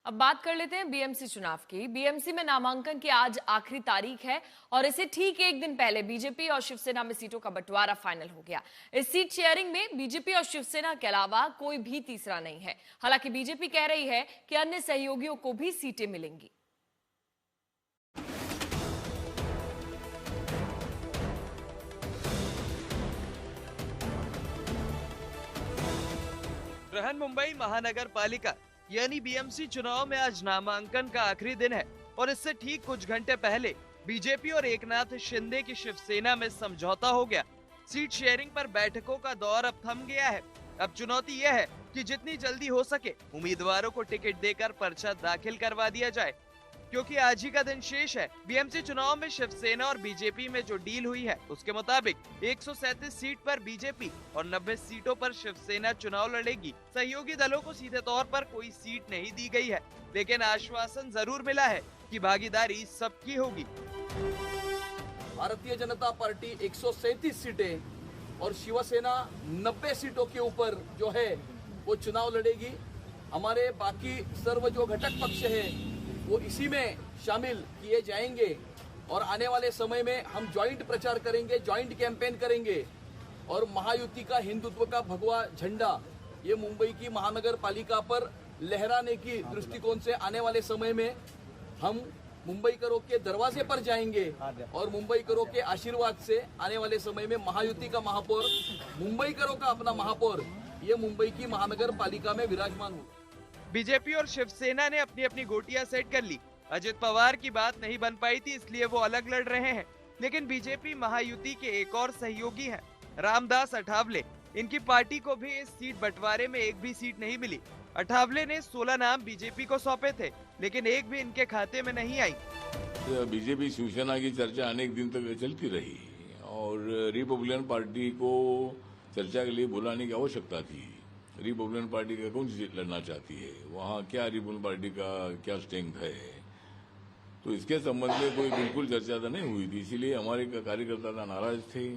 अब बात कर लेते हैं बीएमसी चुनाव की। बीएमसी में नामांकन की आज आखिरी तारीख है और इसे ठीक एक दिन पहले बीजेपी और शिवसेना में सीटों का बंटवारा फाइनल हो गया। इस सीट शेयरिंग में बीजेपी और शिवसेना के अलावा कोई भी तीसरा नहीं है। हालांकि बीजेपी कह रही है कि अन्य सहयोगियों को भी सीटें मिलेंगी। बृहन मुंबई महानगर पालिका यानी बीएमसी चुनाव में आज नामांकन का आखिरी दिन है और इससे ठीक कुछ घंटे पहले बीजेपी और एकनाथ शिंदे की शिवसेना में समझौता हो गया। सीट शेयरिंग पर बैठकों का दौर अब थम गया है। अब चुनौती यह है कि जितनी जल्दी हो सके उम्मीदवारों को टिकट देकर पर्चा दाखिल करवा दिया जाए, क्योंकि आज ही का दिन शेष है। बीएमसी चुनाव में शिवसेना और बीजेपी में जो डील हुई है उसके मुताबिक 137 सीट पर बीजेपी और 90 सीटों पर शिवसेना चुनाव लड़ेगी। सहयोगी दलों को सीधे तौर पर कोई सीट नहीं दी गई है, लेकिन आश्वासन जरूर मिला है कि भागीदारी सबकी होगी। भारतीय जनता पार्टी 137 सीटें और शिवसेना 90 सीटों के ऊपर जो है वो चुनाव लड़ेगी। हमारे बाकी सर्व जो घटक पक्ष है वो इसी में शामिल किए जाएंगे और आने वाले समय में हम ज्वाइंट प्रचार करेंगे, ज्वाइंट कैंपेन करेंगे और महायुति का हिंदुत्व का भगवा झंडा ये मुंबई की महानगर पालिका पर लहराने की दृष्टिकोण से आने वाले समय में हम मुंबई करों के दरवाजे पर जाएंगे और मुंबई करों के आशीर्वाद से आने वाले समय में महायुति का महापौर, मुंबई करों का अपना महापौर ये मुंबई की महानगर पालिका में विराजमान होगा। बीजेपी और शिवसेना ने अपनी अपनी गोटियां सेट कर ली। अजित पवार की बात नहीं बन पाई थी, इसलिए वो अलग लड़ रहे हैं। लेकिन बीजेपी महायुति के एक और सहयोगी हैं, रामदास अठावले। इनकी पार्टी को भी इस सीट बंटवारे में एक भी सीट नहीं मिली। अठावले ने 16 नाम बीजेपी को सौंपे थे, लेकिन एक भी इनके खाते में नहीं आई। बीजेपी शिवसेना की चर्चा अनेक दिन तक चलती रही और रिपब्लिकन पार्टी को चर्चा के लिए बुलाने की आवश्यकता थी। रिपब्लिकन पार्टी का कौन सी सीट लड़ना चाहती है, वहाँ क्या रिपब्लिकन पार्टी का क्या स्ट्रेंथ है, तो इसके संबंध में कोई बिल्कुल चर्चा तो नहीं हुई थी। इसीलिए हमारे कार्यकर्ता नाराज थे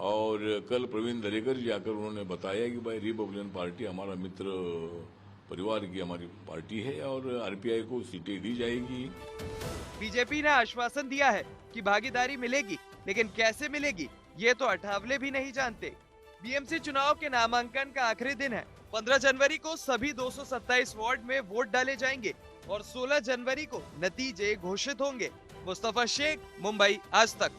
और कल प्रवीण दरेकर जी आकर उन्होंने बताया कि भाई रिपब्लिकन पार्टी हमारा मित्र परिवार की हमारी पार्टी है और आरपीआई को सीटें दी जाएगी। बीजेपी ने आश्वासन दिया है कि भागीदारी मिलेगी, लेकिन कैसे मिलेगी ये तो अठावले भी नहीं जानते। बीएमसी चुनाव के नामांकन का आखिरी दिन है। 15 जनवरी को सभी 227 वार्ड में वोट डाले जाएंगे और 16 जनवरी को नतीजे घोषित होंगे। मुस्तफा शेख, मुंबई, आज तक।